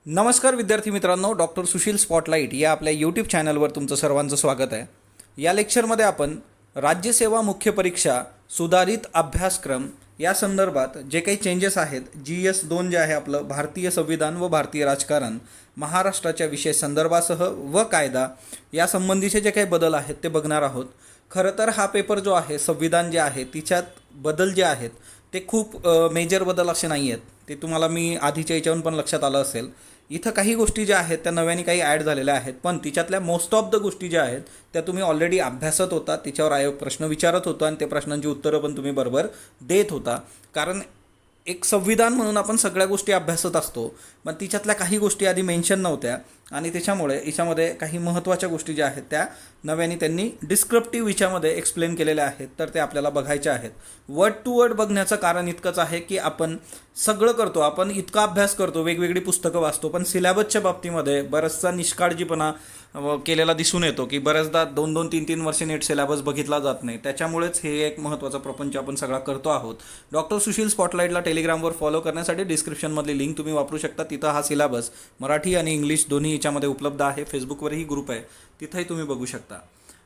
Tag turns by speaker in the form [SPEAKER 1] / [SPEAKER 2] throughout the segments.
[SPEAKER 1] नमस्कार विद्यार्थी मित्रांनो, डॉक्टर सुशील स्पॉटलाईट या आपल्या यूट्यूब चॅनलवर तुमचं सर्वांचं स्वागत आहे. या लेक्चरमध्ये आपण राज्यसेवा मुख्य परीक्षा सुधारित अभ्यासक्रम या संदर्भात जे काही चेंजेस आहेत, GS2 जे आहे आपलं भारतीय संविधान व भारतीय राजकारण, महाराष्ट्राच्या विषय संदर्भासह व कायदा या संबंधीचे जे काही बदल आहेत ते बघणार आहोत. खरं तर हा पेपर जो आहे, संविधान जे आहे तिच्यात बदल जे आहेत ते खूप मेजर बदल असे नाही आहेत. ते तुम्हाला मी आधीच्या याच्यावरून पण लक्षात आलं असेल. इथं काही गोष्टी ज्या आहेत त्या नव्याने काही ॲड झालेल्या आहेत, पण तिच्यातल्या मोस्ट ऑफ द गोष्टी ज्या आहेत त्या तुम्ही ऑलरेडी अभ्यासत होता, तिच्यावर आयोग प्रश्न विचारत होता आणि ते प्रश्नांची उत्तरं पण तुम्ही बरोबर देत होता. कारण एक संविधान म्हणून आपण सगळ्या गोष्टी अभ्यासत असतो, पण तिच्यातल्या काही गोष्टी आधी मेन्शन नव्हत्या आणि त्याच्यामुळे याच्यामध्ये काही महत्त्वाच्या गोष्टी ज्या आहेत त्या नव्याने त्यांनी डिस्क्रिप्टिव्ह याच्यामध्ये एक्सप्लेन केलेल्या आहेत, तर ते आपल्याला बघायचे आहेत. वर्ड टू वर्ड बघण्याचं कारण इतकंच आहे की आपण सगळं करतो, आपण इतका अभ्यास करतो, वेगवेगळी पुस्तकं वाचतो, पण सिलेबसच्या बाबतीमध्ये बराचसा निष्काळजीपणा केलेला दिसून येतो की बऱ्याचदा 2-2, 3-3 वर्ष नीट सिलेबस बघितला जात नाही. त्याच्यामुळेच हे एक महत्त्वाचा प्रपंच आपण सगळा करतो आहोत. डॉक्टर सुशील स्पॉटलाईटला टेलिग्रामवर फॉलो करण्यासाठी डिस्क्रिप्शनमधली लिंक तुम्ही वापरू शकता. तिथं हा सिलेबस मराठी आणि इंग्लिश दोन्ही याच्यामध्ये उपलब्ध आहे. फेसबुकवरही ग्रुप आहे, तिथंही तुम्ही बघू शकता.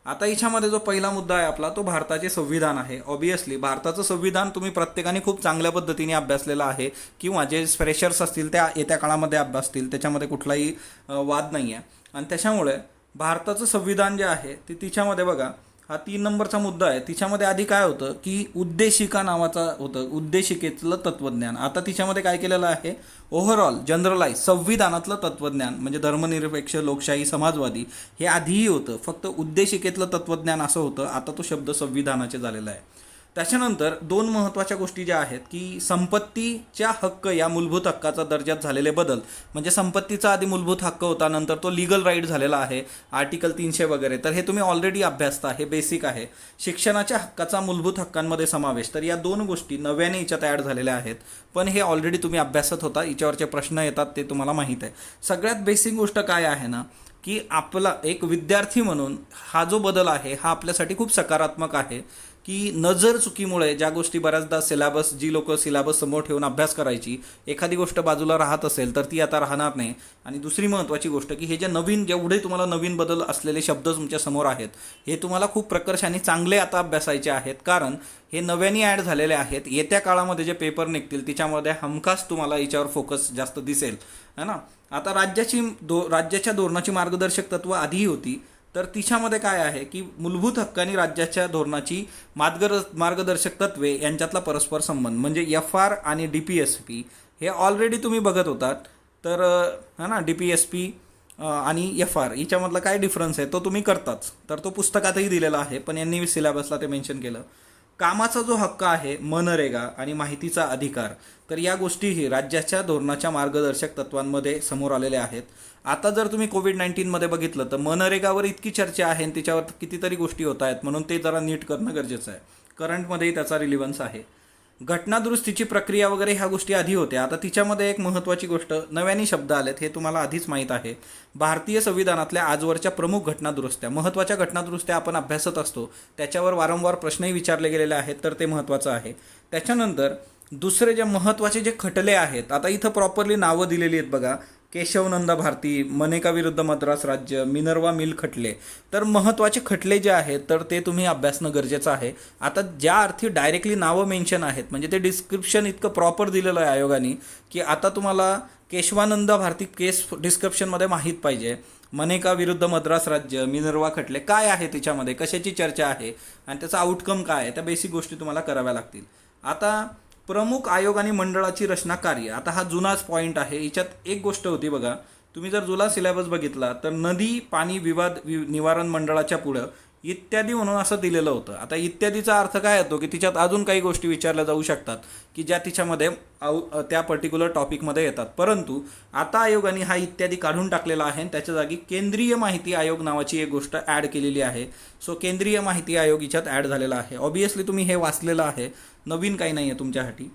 [SPEAKER 1] आता याच्यामध्ये जो पहिला मुद्दा आहे आपला, तो भारताचे संविधान आहे. ऑब्वियसली भारताचं संविधान तुम्ही प्रत्येकाने खूप चांगल्या पद्धतीने अभ्यासलेलं आहे, किंवा जे फ्रेशर्स असतील त्या येत्या काळामध्ये अभ्यासतील, त्याच्यामध्ये कुठलाही वाद नाही आहे. आणि त्याच्यामुळे भारताचं संविधान जे आहे ते तिच्यामध्ये बघा, हा 3 नंबरचा मुद्दा आहे. तिच्यामध्ये आधी काय होतं की उद्देशिका नावाचा होतं, उद्देशिकेतलं तत्त्वज्ञान. आता तिच्यामध्ये काय केलेलं आहे, ओव्हरऑल जनरलाइज संविधानातलं तत्त्वज्ञान म्हणजे धर्मनिरपेक्ष, लोकशाही, समाजवादी हे आधीही होतं, फक्त उद्देशिकेतलं तत्त्वज्ञान असं होतं. आता तो शब्द संविधानाचे झालेला आहे. त्याच्यानंतर 2 महत्त्वाच्या गोष्टी ज्या आहेत की संपत्तीच्या हक्क या मूलभूत हक्काचा दर्जात झालेले बदल. म्हणजे संपत्तीचा आधी मूलभूत हक्क होता, नंतर तो लीगल राईट झालेला आहे, आर्टिकल 300 वगैरे. तर हे तुम्ही ऑलरेडी अभ्यासता, हे बेसिक आहे. शिक्षणाच्या हक्काचा मूलभूत हक्कांमध्ये समावेश, तर या 2 गोष्टी नव्याने याच्यात ॲड झालेल्या आहेत, पण हे ऑलरेडी तुम्ही अभ्यासत होता. याच्यावरचे प्रश्न येतात ते तुम्हाला माहीत आहे. सगळ्यात बेसिक गोष्ट काय आहे ना, की आपला एक विद्यार्थी म्हणून हा जो बदल आहे हा आपल्यासाठी खूप सकारात्मक आहे. की नजर चुकीमुळे ज्या गोष्टी बऱ्याचदा सिलेबस, जी लोक सिलेबस समोर ठेवून अभ्यास करायची, एखादी गोष्ट बाजूला राहत असेल तर ती आता राहणार नाही. आणि दुसरी महत्त्वाची गोष्ट की हे जे नवीन, जेवढे तुम्हाला नवीन बदल असलेले शब्द तुमच्या समोर आहेत, हे तुम्हाला खूप प्रकर्षाने चांगले आता अभ्यासायचे आहेत, कारण हे नव्याने ॲड झालेले आहेत. येत्या काळामध्ये जे पेपर निघतील तिच्यामध्ये हमखास तुम्हाला याच्यावर फोकस जास्त दिसेल, है ना. आता राज्याच्या धोरणाची मार्गदर्शक तत्व आधीही होती, तर तिच्यामध्ये काय आहे की मूलभूत हक्क आणि राज्याच्या धोरणाची मार्गदर्शक तत्वे यांच्यातला परस्पर संबंध म्हणजे FR आणि DPSP हे ऑलरेडी तुम्ही बघत होतात. तर है ना, DPSP आणि FR याच्यामधला काय डिफरन्स आहे तो तुम्ही करताच, तर तो पुस्तकातही दिलेला आहे, पण यांनी सिलेबसला ते मेन्शन केलं. कामाचा जो हक्क आहे, मनरेगा आणि माहितीचा अधिकार, तर या गोष्टीही राज्याच्या धोरणाच्या मार्गदर्शक तत्वांमध्ये समोर आलेल्या आहेत. आता जर तुम्ही कोविड-19मध्ये बघितलं तर मनरेगावर इतकी चर्चा आहे आणि त्याच्यावर कितीतरी गोष्टी होत आहेत, म्हणून ते जरा नीट करणं गरजेचं आहे. करंटमध्येही त्याचा रिलिव्हन्स आहे. घटनादुरुस्तीची प्रक्रिया वगैरे ह्या गोष्टी आधी होत्या. आता तिच्यामध्ये एक महत्त्वाची गोष्ट नव्याने शब्द आलेत, हे तुम्हाला आधीच माहीत आहे. भारतीय संविधानातल्या आजवरच्या प्रमुख घटनादुरुस्त्या, महत्त्वाच्या घटनादुरुस्त्या आपण अभ्यासत असतो, त्याच्यावर वारंवार प्रश्नही विचारले गेलेले आहेत, तर ते महत्त्वाचं आहे. त्याच्यानंतर दुसरे जे महत्त्वाचे जे खटले आहेत, आता इथं प्रॉपरली नावं दिलेली आहेत बघा, केशवनंद भारती, मनेका विरुद्ध मद्रास राज्य, मिनर्वा मिल खटले. तर महत्त्वाचे खटले जे आहेत तर ते तुम्ही अभ्यासणं गरजेचं आहे. आता ज्या अर्थी डायरेक्टली नावं मेन्शन आहेत, म्हणजे ते डिस्क्रिप्शन इतकं प्रॉपर दिलेलं आहे आयोगाने की आता तुम्हाला केशवानंद भारती केस डिस्क्रिप्शनमध्ये माहीत पाहिजे. मनेका विरुद्ध मद्रास राज्य, मिनर्वा खटले काय आहे, त्याच्यामध्ये कशाची चर्चा आहे आणि त्याचा आउटकम काय आहे, त्या बेसिक गोष्टी तुम्हाला कराव्या लागतील. आता प्रमुख आयोग आणि मंडळाची रचना कार्य, आता हा जुनाच पॉईंट आहे. याच्यात एक गोष्ट होती बघा, तुम्ही जर जुना सिलेबस बघितला तर नदी पाणी विवाद निवारण मंडळाच्या पुढं इत्यादी म्हणून असं दिलेलं होतं. आता इत्यादीचा अर्थ काय येतो की तिच्यात अजून काही गोष्टी विचारल्या जाऊ शकतात की ज्या तिच्यामध्ये त्या पर्टिक्युलर टॉपिकमध्ये येतात, परंतु आता आयोगाने हा इत्यादी काढून टाकलेला आहे आणि त्याच्या जागी केंद्रीय माहिती आयोग नावाची एक गोष्ट ॲड केलेली आहे. सो केंद्रीय माहिती आयोग याच्यात ॲड झालेला आहे. ऑब्वियसली तुम्ही हे वाचलेलं आहे, नवीन काही नाही आहे तुमच्यासाठी.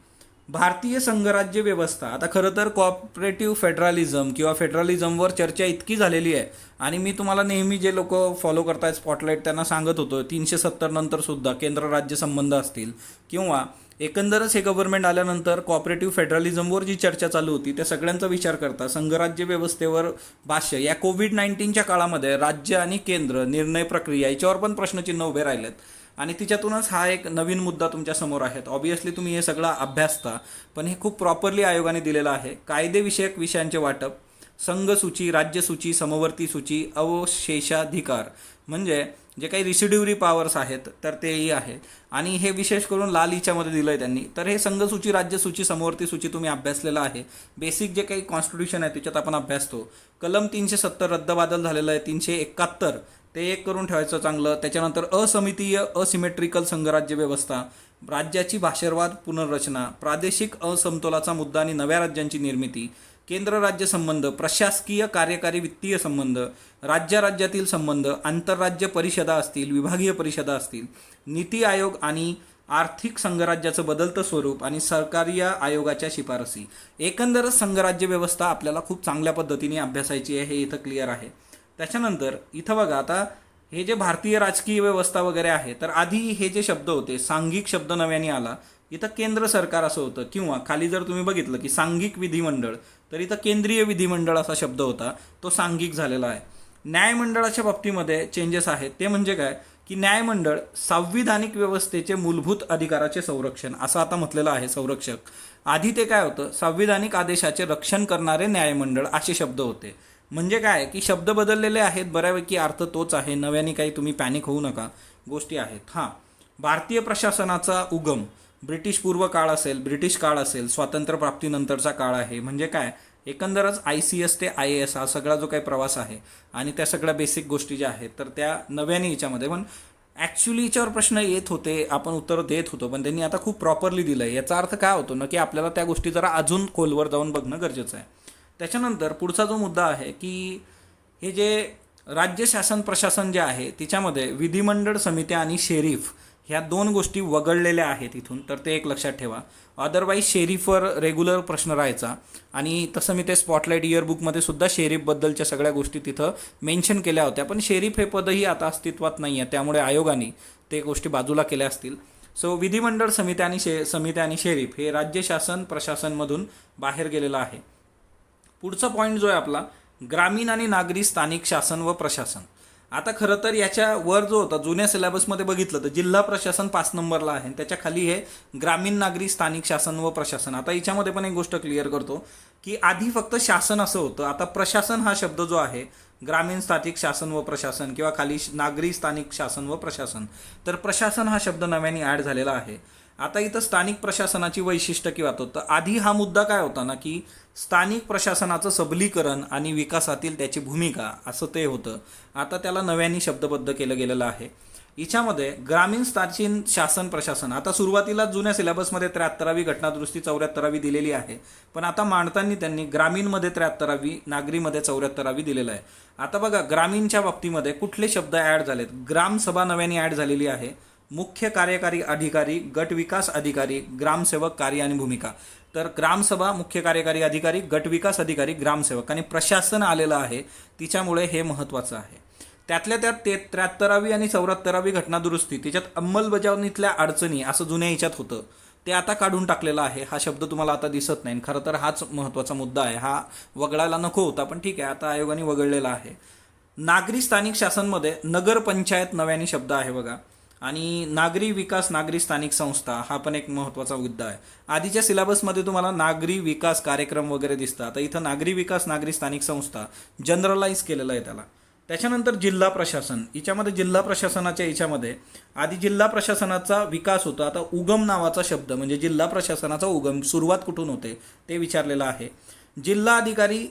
[SPEAKER 1] भारतीय संघराज्य व्यवस्था. आता खरं तर कॉपरेटिव्ह फेडरलिझम किंवा फेडरलिझमवर चर्चा इतकी झालेली आहे आणि मी तुम्हाला नेहमी जे लोक फॉलो करतायत स्पॉटलाईट त्यांना सांगत होतो 370 नंतर सुद्धा केंद्र राज्य संबंध असतील किंवा एकंदरच हे गव्हर्नमेंट आल्यानंतर कॉपरेटिव्ह फेडरलिझमवर जी चर्चा चालू होती त्या सगळ्यांचा विचार करता संघराज्य व्यवस्थेवर भाष्य या कोविड-19च्या काळामध्ये राज्य आणि केंद्र निर्णय प्रक्रिया याच्यावर पण प्रश्नचिन्ह उभे राहिलेत आणि तिच्यातूनच हा एक नवीन मुद्दा तुमच्या समोर आहे. ऑब्व्हियसली तुम्ही हे सगळं अभ्यासता पण हे खूप प्रॉपरली आयोगाने दिलेलं आहे. कायदेविषयक विषयांचे वाटप, संघसूची, राज्यसूची, समवर्ती सूची, अवशेषाधिकार म्हणजे जे काही रिसिड्युरी पॉवर्स आहेत तर तेही आहे आणि हे विशेष करून लाल हिच्यामध्ये दिलं आहे त्यांनी. तर हे संघसूची, राज्यसूची, समवर्ती सूची तुम्ही अभ्यासलेलं आहे. बेसिक जे काही कॉन्स्टिट्यूशन आहे त्याच्यात आपण अभ्यासतो. कलम 370 रद्दबादल झालेलं आहे. 371 ते एक करून ठेवायचं चांगलं. त्याच्यानंतर असमितीय असिमेट्रिकल संघराज्य व्यवस्था, राज्याची भाषावाद पुनर्रचना, प्रादेशिक असमतोलाचा मुद्दा आणि नव्या राज्यांची निर्मिती, केंद्र राज्य संबंध, प्रशासकीय कार्यकारी वित्तीय संबंध, राज्यातील संबंध, आंतरराज्य परिषदा असतील, विभागीय परिषदा असतील, नीती आयोग आणि आर्थिक संघराज्याचं बदलतं स्वरूप आणि सरकारी आयोगाच्या शिफारसी. एकंदरच संघराज्य व्यवस्था आपल्याला खूप चांगल्या पद्धतीने अभ्यासायची आहे, हे इथं क्लिअर आहे. त्याच्यानंतर इथं बघा आता हे जे भारतीय राजकीय व्यवस्था वगैरे आहे तर आधी हे जे शब्द होते सांघिक शब्द नव्याने आला. इथं केंद्र सरकार असं होतं किंवा खाली जर तुम्ही बघितलं की सांघिक विधिमंडळ तर इथं केंद्रीय विधिमंडळ असा शब्द होता, तो सांघिक झालेला आहे. न्यायमंडळाच्या बाबतीमध्ये चेंजेस आहेत. ते म्हणजे काय की न्यायमंडळ संविधानिक व्यवस्थेचे मूलभूत अधिकाराचे संरक्षण असं आता म्हटलेलं आहे संरक्षक. आधी ते काय होतं, संविधानिक आदेशाचे रक्षण करणारे न्यायमंडळ असे शब्द होते. म्हणजे काय की शब्द बदललेले आहेत, बऱ्यापैकी अर्थ तोच आहे. नव्याने काही तुम्ही पॅनिक होऊ नका, गोष्टी आहेत. हां, भारतीय प्रशासनाचा उगम ब्रिटिश पूर्व काळ असेल, ब्रिटिश काळ असेल, स्वातंत्र्यप्राप्तीनंतरचा काळ आहे. म्हणजे काय एकंदरच ICS ते IAS हा सगळा जो काही प्रवास आहे आणि त्या सगळ्या बेसिक गोष्टी ज्या आहेत तर त्या नव्याने याच्यामध्ये पण ॲक्च्युली याच्यावर प्रश्न येत होते, आपण उत्तर देत होतो, पण त्यांनी आता खूप प्रॉपरली दिलं आहे. याचा अर्थ काय होतो ना की आपल्याला त्या गोष्टी जरा अजून खोलवर जाऊन बघणं गरजेचं आहे. त्याच्यानंतर पुढचा जो मुद्दा आहे की हे जे राज्य शासन प्रशासन जे आहे तिच्यामध्ये विधिमंडळ समित्या आणि शेरीफ ह्या दोन गोष्टी वगळलेल्या आहेत इथून, तर ते एक लक्षात ठेवा. अदरवाईज शेरीफवर रेग्युलर प्रश्न राहायचा आणि तसं मी ते स्पॉटलाईट इयरबुकमध्ये सुद्धा शेरीफबद्दलच्या सगळ्या गोष्टी तिथं मेन्शन केल्या होत्या. पण शेरीफ हे पदही आता अस्तित्वात नाही आहे, त्यामुळे आयोगाने ते गोष्टी बाजूला केल्या असतील. सो विधिमंडळ समित्या आणि शेरीफ हे राज्य शासन प्रशासनमधून बाहेर गेलेलं आहे. पुढचा पॉईंट जो आहे आपला ग्रामीण आणि नागरी स्थानिक शासन व प्रशासन. आता खरं तर याच्या वर जो होता जुन्या सिलेबसमध्ये बघितलं तर जिल्हा प्रशासन 5 नंबरला आहे, त्याच्या खाली हे ग्रामीण नागरी स्थानिक शासन व प्रशासन. आता याच्यामध्ये पण एक गोष्ट क्लिअर करतो की आधी फक्त शासन असं होतं, आता प्रशासन हा शब्द जो आहे ग्रामीण स्थानिक शासन व प्रशासन किंवा खाली नागरी स्थानिक शासन व प्रशासन, तर प्रशासन हा शब्द नव्याने ॲड झालेला आहे. आता इथं स्थानिक प्रशासनाची वैशिष्ट्य किंवा तर आधी हा मुद्दा काय होता ना की स्थानिक प्रशासनाचं सबलीकरण आणि विकासातील त्याची भूमिका असं ते होतं. आता त्याला नव्याने शब्दबद्ध केलं गेलेलं आहे. हिच्यामध्ये ग्रामीण स्थानिक शासन प्रशासन आता सुरुवातीला जुन्या सिलेबसमध्ये 73वी घटनादुरुस्ती 74वी दिलेली आहे, पण आता मांडताना त्यांनी ग्रामीणमध्ये 73वी नागरीमध्ये 74वी दिलेलं आहे. आता बघा ग्रामीणच्या बाबतीमध्ये कुठले शब्द ॲड झालेत. ग्रामसभा नव्याने ॲड झालेली आहे, मुख्य कार्यकारी अधिकारी, गट विकास अधिकारी, ग्रामसेवक कार्य आणि भूमिका. तर ग्रामसभा, मुख्य कार्यकारी अधिकारी, गट विकास अधिकारी, ग्रामसेवक आणि प्रशासन आलेलं आहे, तिच्यामुळे हे महत्त्वाचं आहे. त्यातल्या त्यात 73वी आणि 74वी घटनादुरुस्ती त्याच्यात अंमलबजावणीतल्या अडचणी असं जुन्या याच्यात होतं, ते आता काढून टाकलेलं आहे. हा शब्द तुम्हाला आता दिसत नाही. खरं तर हाच महत्त्वाचा मुद्दा आहे, हा वगळायला नको होता, पण ठीक आहे आता आयोगाने वगळलेला आहे. नागरी स्थानिक शासनमध्ये नगरपंचायत नव्याने शब्द आहे बघा, आणि नागरी विकास नागरी स्थानिक संस्था हा पण एक महत्त्वाचा मुद्दा आहे. आधीच्या सिलेबसमध्ये तुम्हाला नागरी विकास कार्यक्रम वगैरे दिसतात, आता इथं नागरी विकास नागरी स्थानिक संस्था जनरलाइज केलेलं आहे त्याला. त्याच्यानंतर जिल्हा प्रशासन, हिच्यामध्ये जिल्हा प्रशासनाच्या हिच्यामध्ये आधी जिल्हा प्रशासनाचा विकास होता, आता उगम नावाचा शब्द म्हणजे जिल्हा प्रशासनाचा उगम सुरुवात कुठून होते ते विचारलेलं आहे. जिल्हा अधिकारी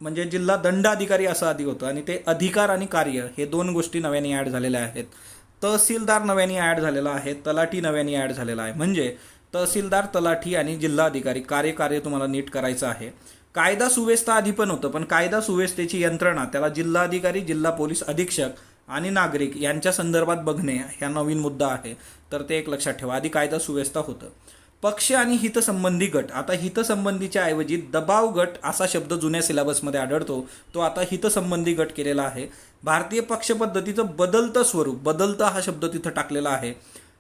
[SPEAKER 1] म्हणजे जिल्हा दंडाधिकारी असं आधी होतं आणि ते अधिकार आणि कार्य हे दोन गोष्टी नव्याने ॲड झालेल्या आहेत. तहसीलदार नव्याने ॲड झालेला आहे, तलाठी नव्याने ॲड झालेला आहे. म्हणजे तहसीलदार, तलाठी आणि जिल्हाधिकारी कार्य तुम्हाला नीट करायचं आहे. कायदा सुव्यवस्था आधी पण होतं, पण कायदा सुव्यवस्थेची यंत्रणा त्याला जिल्हाधिकारी, जिल्हा पोलीस अधीक्षक आणि नागरिक यांच्या संदर्भात बघणे हा नवीन मुद्दा आहे, तर ते एक लक्षात ठेवा. आधी कायदा सुव्यवस्था होतं. पक्ष आणि हितसंबंधी गट. आता हितसंबंधीच्या ऐवजी दबाव गट असा शब्द जुन्या सिलेबसमध्ये आढळतो, तो आता हितसंबंधी गट केलेला आहे. भारतीय पक्ष पद्धतीचं बदलतं स्वरूप, बदलतं हा शब्द तिथं टाकलेला आहे.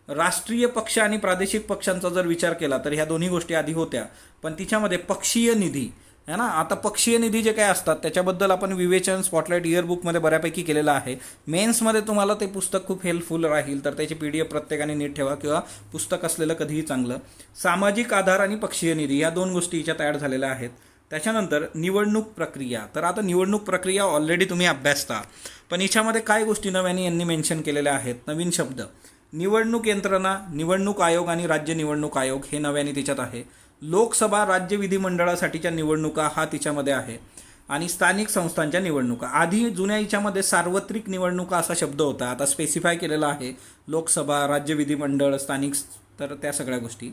[SPEAKER 1] राष्ट्रीय पक्ष आणि प्रादेशिक पक्षांचा जर विचार केला तर ह्या दोन्ही गोष्टी आधी होत्या, पण तिच्यामध्ये पक्षीय निधी है ना, आता पक्षीय निधी जे काय असतात त्याच्याबद्दल आपण विवेचन स्पॉटलाईट इयरबुकमध्ये बऱ्यापैकी केलेलं आहे. मेन्समध्ये तुम्हाला ते पुस्तक खूप हेल्पफुल राहील, तर त्याची PDF प्रत्येकाने नीट ठेवा, किंवा पुस्तक असलेलं कधीही चांगलं. सामाजिक आधार आणि पक्षीय निधी या दोन गोष्टी याच्यात ॲड झालेल्या आहेत. त्याच्यानंतर निवडणूक प्रक्रिया. तर आता निवडणूक प्रक्रिया ऑलरेडी तुम्ही अभ्यासता, पण याच्यामध्ये काय गोष्टी नव्याने यांनी मेन्शन केलेल्या आहेत, नवीन शब्द. निवडणूक यंत्रणा, निवडणूक आयोग आणि राज्य निवडणूक आयोग हे नव्याने त्याच्यात आहे. लोकसभा, राज्य विधिमंडळासाठीच्या निवडणुका हा तिच्यामध्ये आहे, आणि स्थानिक संस्थांच्या निवडणुका. आधी जुन्या याच्यामध्ये सार्वत्रिक निवडणुका असा शब्द होता, आता स्पेसिफाय केलेला आहे लोकसभा, राज्य विधिमंडळ, स्थानिक, तर त्या सगळ्या गोष्टी.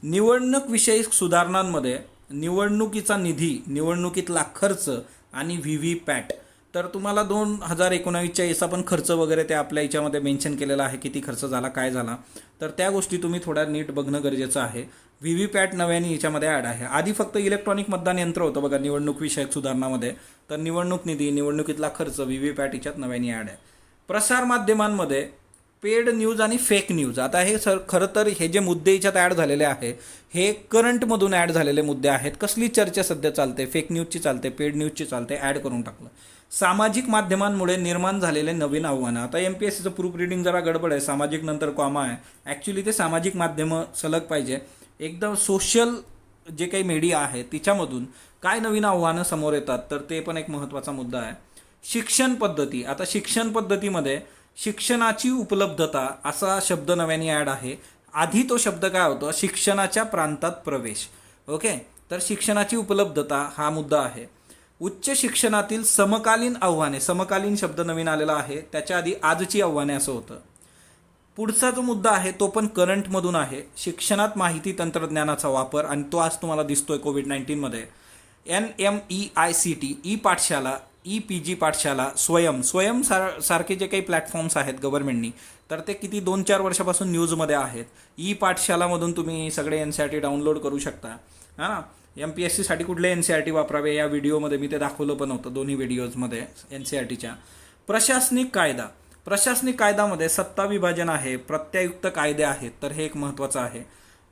[SPEAKER 1] निवडणूक विषयक सुधारणांमध्ये निवडणुकीचा निधी, निवडणुकीतला खर्च आणि VVPAT. तर तुम्हाला 2019च्या याचा पण खर्च वगैरे ते आपल्या याच्यामध्ये मेन्शन केलेला आहे, किती खर्च झाला, काय झाला, तर त्या गोष्टी तुम्ही थोड्या नीट बघणं गरजेचं आहे. VVPAT नव्याने याच्यामध्ये ॲड आहे. आधी फक्त इलेक्ट्रॉनिक मतदान यंत्र होतं बघा निवडणूक विषयक सुधारणामध्ये, तर निवडणूक निधी, निवडणुकीतला खर्च, VVPAT याच्यात नव्याने ॲड आहे. प्रसार माध्यमांमध्ये पेड न्यूज आणि फेक न्यूज. आता हे खरं तर हे जे मुद्दे याच्यात ॲड झालेले आहे हे करंटमधून ॲड झालेले मुद्दे आहेत. कसली चर्चा सध्या चालते, फेक न्यूजची चालते, पेड न्यूजची चालते, ॲड करून टाकलं. सामाजिक माध्यमांमुळे निर्माण झालेले नवीन आव्हानं. आता MPSCचं प्रूफ रिडिंग जरा गडबड आहे, सामाजिक नंतर कॉमा आहे, ॲक्च्युली ते सामाजिक माध्यमं सलग पाहिजे. एकदम सोशल जे काही मीडिया आहे तिच्यामधून काय नवीन आव्हानं समोर येतात, तर ते पण एक महत्त्वाचा मुद्दा आहे. शिक्षण पद्धती. आता शिक्षण पद्धतीमध्ये शिक्षणाची उपलब्धता असा शब्द नव्याने ॲड आहे. आधी तो शब्द काय होता, शिक्षणाच्या प्रांतात प्रवेश. ओके, तर शिक्षणाची उपलब्धता हा मुद्दा आहे. उच्च शिक्षणातील समकालीन आव्हाने, समकालीन शब्द नवीन आलेला आहे, त्याच्या आधी आजची आव्हाने असं होतं. पुढचा जो मुद्दा आहे तो पण करंटमधून आहे. शिक्षणात माहिती तंत्रज्ञानाचा वापर, आणि तो आज तुम्हाला दिसतोय कोविड-19मध्ये. NMEICT, ई पाठशाला, EPG पाठशाला, स्वयं सारखे जे काही प्लॅटफॉर्म्स आहेत गव्हर्नमेंटनी, तर ते किती 2-4 वर्षापासून न्यूजमध्ये आहेत. ई पाठशालामधून तुम्ही सगळे NCERT डाउनलोड करू शकता, हां ना. MPSCसाठी कुठले NCERT वापरावे या व्हिडिओमध्ये मी ते दाखवलं पण होतं, दोन्ही व्हिडिओजमध्ये NCERTच्या. प्रशासनिक कायदा. प्रशासनिक कायद्यामध्ये सत्ता विभाजन आहे, प्रत्यायुक्त कायदे आहेत, तर हे एक महत्त्वाचं आहे.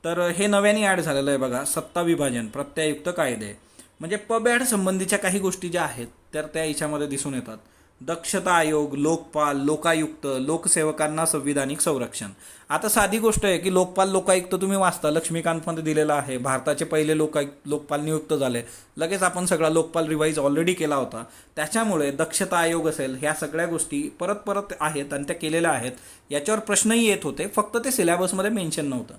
[SPEAKER 1] तर हे नव्याने ॲड झालेलं आहे बघा, सत्ता विभाजन, प्रत्यायुक्त कायदे. म्हणजे पबॅड संबंधीच्या काही गोष्टी ज्या आहेत तर त्या याच्यामध्ये दिसून येतात. दक्षता आयोग, लोकपाल, लोकायुक्त, लोकसेवकांना संविधानिक संरक्षण. आता साधी गोष्ट आहे की लोकपाल, लोकायुक्त तुम्ही वाचता, लक्ष्मीकांतमध्ये दिलेलं आहे, भारताचे पहिले लोकपाल नियुक्त झाले, लगेच आपण सगळा लोकपाल रिवाईज ऑलरेडी केला होता. त्याच्यामुळे दक्षता आयोग असेल, ह्या सगळ्या गोष्टी परत परत आहेत आणि त्या केलेल्या आहेत. याच्यावर प्रश्नही येत होते, फक्त ते सिलेबसमध्ये मेन्शन नव्हतं.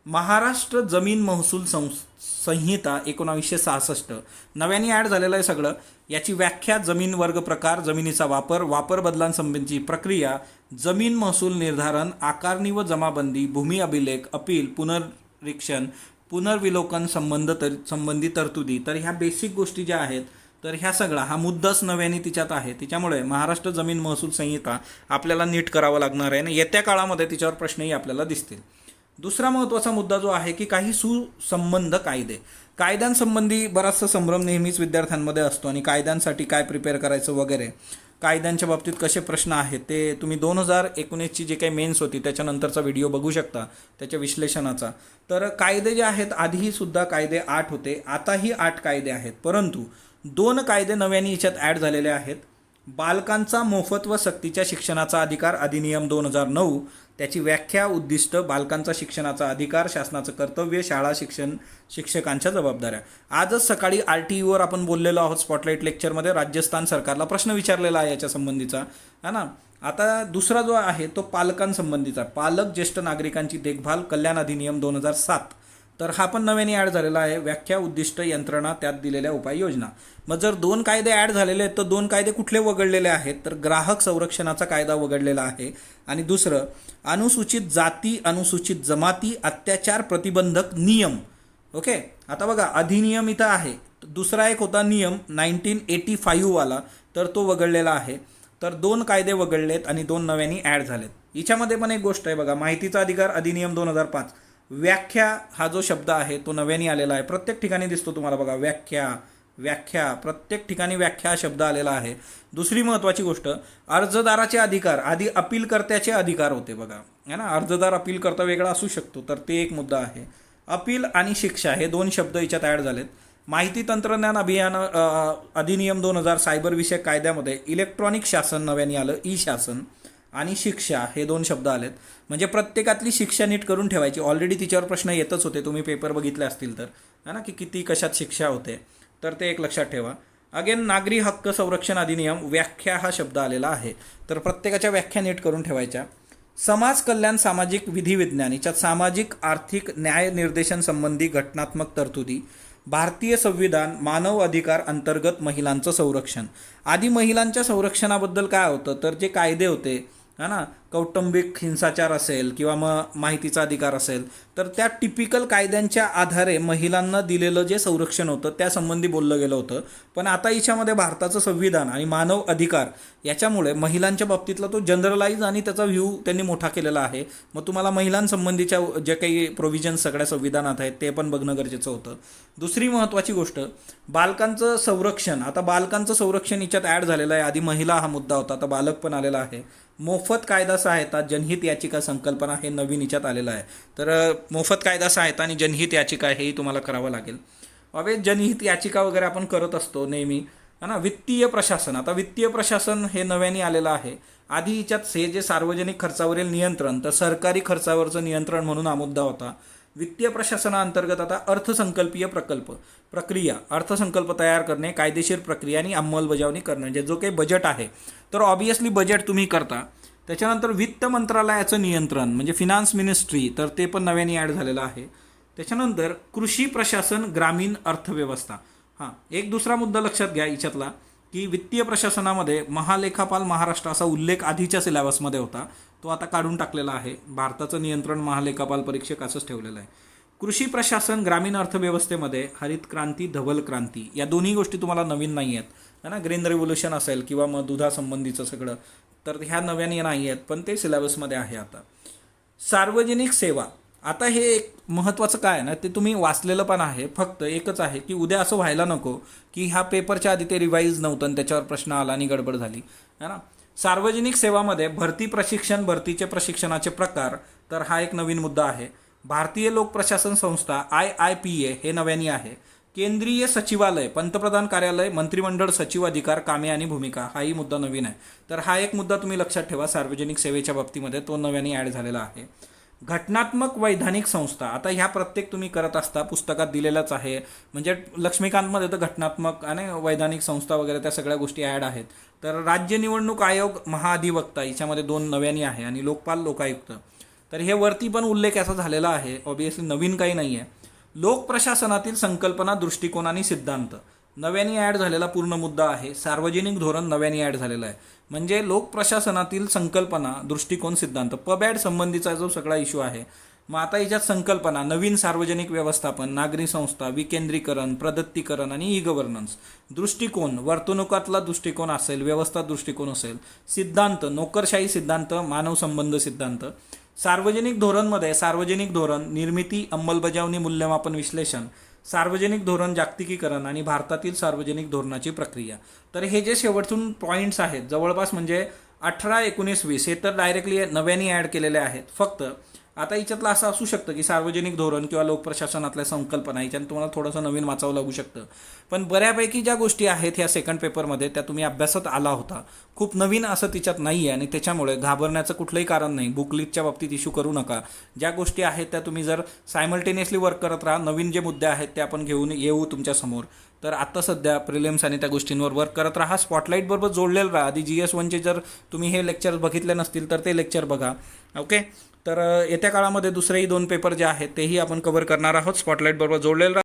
[SPEAKER 1] महाराष्ट्र जमीन महसूल संहिता 1966 नव्याने ॲड झालेलं आहे सगळं. याची व्याख्या, जमीन वर्ग प्रकार, जमिनीचा वापर, वापर बदलांसंबंधीची प्रक्रिया, जमीन महसूल निर्धारण, आकारणी व जमाबंदी, भूमी अभिलेख, अपील, पुनर्निरीक्षण, पुनर्विलोकन संबंधी तरतुदी. तर ह्या बेसिक गोष्टी ज्या आहेत तर ह्या सगळा हा मुद्दाच नव्याने तिच्यात आहे. त्याच्यामुळे महाराष्ट्र जमीन महसूल संहिता आपल्याला नीट करावं लागणार आहे आणि येत्या काळामध्ये तिच्यावर प्रश्नही आपल्याला दिसतील. दुसरा महत्त्वाचा मुद्दा जो आहे की काही सुसंबंध कायदे. कायद्यांसंबंधी बराचसा संभ्रम नेहमीच विद्यार्थ्यांमध्ये असतो, आणि कायद्यांसाठी काय प्रिपेअर करायचं वगैरे, कायद्यांच्या बाबतीत कसे प्रश्न आहेत ते तुम्ही 2019ची जे काही मेन्स होती त्याच्यानंतरचा व्हिडिओ बघू शकता त्याच्या विश्लेषणाचा. तर कायदे जे आहेत, आधीही सुद्धा कायदे 8 होते, आताही 8 कायदे आहेत, परंतु 2 कायदे नव्याने याच्यात ॲड झालेले आहेत. बालकांचा मोफत व सक्तीच्या शिक्षणाचा अधिकार अधिनियम 2009, त्याची व्याख्या, उद्दिष्ट, बालकांचा शिक्षणाचा अधिकार, शासनाचं कर्तव्य, शाळा शिक्षण, शिक्षकांच्या जबाबदाऱ्या. आजच सकाळी RTEवर आपण बोललेलो आहोत स्पॉटलाईट लेक्चरमध्ये, राजस्थान सरकारला प्रश्न विचारलेला आहे याच्या संबंधीचा, है ना. आता दुसरा जो आहे तो पालकांसंबंधीचा, पालक ज्येष्ठ नागरिकांची देखभाल कल्याण अधिनियम 2007, तर हा पण नव्याने ॲड झालेला आहे. व्याख्या, उद्दिष्ट, यंत्रणा, त्यात दिलेल्या उपाययोजना. मग जर 2 कायदे ॲड झालेले आहेत तर 2 कायदे कुठले वगळलेले आहेत, तर ग्राहक संरक्षणाचा कायदा वगळलेला आहे, आणि दुसरं अनुसूचित जाती, अनुसूचित जमाती, अत्याचार प्रतिबंधक नियम. ओके, आता बघा अधिनियम इथं आहे, दुसरा एक होता नियम 1985 वाला, तर तो वगळलेला आहे. तर 2 कायदे वगळलेत आणि 2 नव्याने ॲड झालेत. याच्यामध्ये पण एक गोष्ट आहे बघा, माहितीचा अधिकार अधिनियम 2005, व्याख्या हा जो शब्द आहे तो नव्याने आलेला आहे, प्रत्येक ठिकाणी दिसतो तुम्हाला बघा, व्याख्या व्याख्या, प्रत्येक ठिकाणी व्याख्या हा शब्द आलेला आहे. दुसरी महत्त्वाची गोष्ट, अर्जदाराचे अधिकार, आधी अपीलकर्त्याचे अधिकार होते बघा, है ना, अर्जदार अपीलकर्ता वेगळा असू शकतो, तर ते एक मुद्दा आहे. अपील आणि शिक्षा हे दोन शब्द याच्यात ॲड झालेत. माहिती तंत्रज्ञान अधिनियम 2000 सायबर विषयक कायद्यामध्ये इलेक्ट्रॉनिक शासन नव्याने आलं, ई शासन, आणि शिक्षा हे दोन शब्द आलेत. म्हणजे प्रत्येकातली शिक्षा नीट करून ठेवायची. ऑलरेडी तिच्यावर प्रश्न येतच होते, तुम्ही पेपर बघितले असतील तर, है ना, की किती कशात शिक्षा होते, तर ते एक लक्षात ठेवा. अगेन नागरी हक्क संरक्षण अधिनियम, व्याख्या हा शब्द आलेला आहे, तर प्रत्येकाच्या व्याख्या नीट करून ठेवायच्या. समाज कल्याण सामाजिक विधी विज्ञान, याच्यात सामाजिक आर्थिक न्याय निर्देशन संबंधी घटनात्मक तरतुदी. भारतीय संविधान, मानव अधिकार अंतर्गत महिलांचं संरक्षण. आधी महिलांच्या संरक्षणाबद्दल काय होतं, तर जे कायदे होते, है ना, कौटुंबिक हिंसाचार असेल किंवा मग माहितीचा अधिकार असेल, तर त्या टिपिकल कायद्यांच्या आधारे महिलांना दिलेलं जे संरक्षण होतं त्यासंबंधी बोललं गेलं होतं. पण आता याच्यामध्ये भारताचं संविधान आणि मानव अधिकार याच्यामुळे महिलांच्या बाबतीतला तो जनरलाइज आणि त्याचा व्ह्यू त्यांनी मोठा केलेला आहे. मग तुम्हाला महिलांसंबंधीच्या जे काही प्रोव्हिजन्स सगळ्या संविधानात आहेत ते पण बघणं गरजेचं होतं. दुसरी महत्त्वाची गोष्ट, बालकांचं संरक्षण. आता बालकांचं संरक्षण याच्यात ॲड झालेलं आहे. आधी महिला हा मुद्दा होता, आता बालक पण आलेला आहे. मोफत कायदा सहायता, जनहित याचिका संकल्पना हे नवीन याच्यात आलेलं आहे. तर मोफत कायदा सहायता आणि जनहित याचिका हेही तुम्हाला करावं लागेल. अवे जनहित याचिका वगैरे आपण करत असतो नेहमी, है ना. वित्तीय प्रशासन, आता वित्तीय प्रशासन हे नव्याने आलेलं आहे. आधी याच्यात हे जे सार्वजनिक खर्चावरील नियंत्रण, तर सरकारी खर्चावरचं नियंत्रण म्हणून हा मुद्दा होता. वित्तीय प्रशासनाअंतर्गत आता अर्थसंकल्पीय प्रक्रिया, अर्थसंकल्प तयार करणे, कायदेशीर प्रक्रिया आणि अंमलबजावणी करणे, म्हणजे जो काही बजेट आहे, तर ऑब्वियसली बजेट तुम्ही करता. त्याच्यानंतर वित्त मंत्रालयाचं नियंत्रण म्हणजे फिनान्स मिनिस्ट्री, तर ते पण नव्याने ॲड झालेलं आहे. त्याच्यानंतर कृषी प्रशासन, ग्रामीण अर्थव्यवस्था. हां, एक दुसरा मुद्दा लक्षात घ्या याच्यातला, की वित्तीय प्रशासनामध्ये महालेखापाल महाराष्ट्र असा उल्लेख आधीच्या सिलेबसमध्ये होता, तो आता काढून टाकलेला आहे. भारताचं नियंत्रण महालेखापाल परीक्षक असंच ठेवलेलं आहे. कृषी प्रशासन, ग्रामीण अर्थव्यवस्थेमध्ये हरित क्रांती, धवल क्रांती या दोन्ही गोष्टी तुम्हाला नवीन नाही आहेत, है ना. ग्रीन रिव्होल्युशन असेल किंवा मग दुधासंबंधीचं सगळं, तर ह्या नव्याने नाही आहेत, पण ते सिलेबसमध्ये आहे आता. सार्वजनिक सेवा, आता हे एक महत्त्वाचं काय आहे ना, ते तुम्ही वाचलेलं पण आहे, फक्त एकच आहे की उद्या असं व्हायला नको की ह्या पेपरच्या आधी ते रिवाईज नव्हतं आणि त्याच्यावर प्रश्न आला आणि गडबड झाली, है ना. सार्वजनिक सेवामध्ये भरती प्रशिक्षण, भरतीचे प्रशिक्षणाचे प्रकार, तर हा एक नवीन मुद्दा आहे. भारतीय लोक प्रशासन संस्था IIPA हे नव्याने आहे. केंद्रीय सचिवालय, पंतप्रधान कार्यालय, मंत्रिमंडळ सचिव अधिकार, कामे आणि भूमिका, हाही मुद्दा नवीन आहे. तर हा एक मुद्दा तुम्ही लक्षात ठेवा सार्वजनिक सेवेच्या बाबतीमध्ये, तो नव्याने ॲड झालेला आहे. घटनात्मक वैधानिक संस्था, आता ह्या प्रत्येक तुम्ही करत असता, पुस्तकात दिलेलाच आहे. म्हणजे लक्ष्मीकांतमध्ये तर घटनात्मक आणि वैधानिक संस्था वगैरे त्या सगळ्या गोष्टी ॲड आहेत. तर राज्य निवडणूक आयोग, महाधिवक्ता याच्यामध्ये दोन नव्याने आहे, आणि लोकपाल, लोकायुक्त. तर हे वरती पण उल्लेख याचा झालेला आहे, ऑब्वियसली नवीन काही नाही आहे. लोक प्रशासनातील संकल्पना, दृष्टिकोन आणि सिद्धांत नव्याने ॲड झालेला पूर्ण मुद्दा आहे. सार्वजनिक धोरण नव्याने ॲड झालेला आहे. म्हणजे लोक प्रशासनातील संकल्पना, दृष्टिकोन, सिद्धांत, पबॅड संबंधीचा जो सगळा इश्यू आहे. मग आता याच्यात संकल्पना, नवीन सार्वजनिक व्यवस्थापन, नागरी संस्था, विकेंद्रीकरण, प्रदत्तीकरण आणि ई गव्हर्नन्स. दृष्टिकोन, वर्तणुकातला दृष्टिकोन असेल, व्यवस्था दृष्टिकोन असेल. सिद्धांत, नोकरशाही सिद्धांत, मानव संबंध सिद्धांत. सार्वजनिक धोरणमध्ये सार्वजनिक धोरण, निर्मिती, अंमलबजावणी, मूल्यमापन, विश्लेषण. सार्वजनिक धोरण, जागतिकीकरण आणि भारतातील सार्वजनिक धोरणाची प्रक्रिया. तर हे जे शेवटून पॉईंट्स आहेत जवळपास म्हणजे 18, 19, 20 हे तर डायरेक्टली नव्याने ॲड केलेले आहेत. फक्त आता याच्यातलं असं असू शकतं की सार्वजनिक धोरण किंवा लोकप्रशासनातल्या संकल्पना याच्यानं तुम्हाला थोडंसं नवीन वाचावं लागू शकतं. पण बऱ्यापैकी ज्या गोष्टी आहेत ह्या सेकंड पेपरमध्ये त्या तुम्ही अभ्यासात आला होता. खूप नवीन असं तिच्यात नाही आहे आणि त्याच्यामुळे घाबरण्याचं कुठलंही कारण नाही. बुकलिटच्या बाबतीत इश्यू करू नका. ज्या गोष्टी आहेत त्या तुम्ही जर सायमल्टेनियसली वर्क करत राहा, नवीन जे मुद्दे आहेत ते आपण घेऊन येऊ तुमच्यासमोर. तर आत्ता सध्या प्रिलिम्स आणि त्या गोष्टींवर वर्क करत राहा. स्पॉटलाईट बरोबर जोडलेलं राहा. आधी GS1चे जर तुम्ही हे लेक्चर बघितले नसतील तर ते लेक्चर बघा. ओके, तर येत्या काळामध्ये दुसरेही 2 पेपर जे आहेत तेही आपण कव्हर करणार आहोत. स्पॉटलाईट बरोबर जोडलेलं राहा.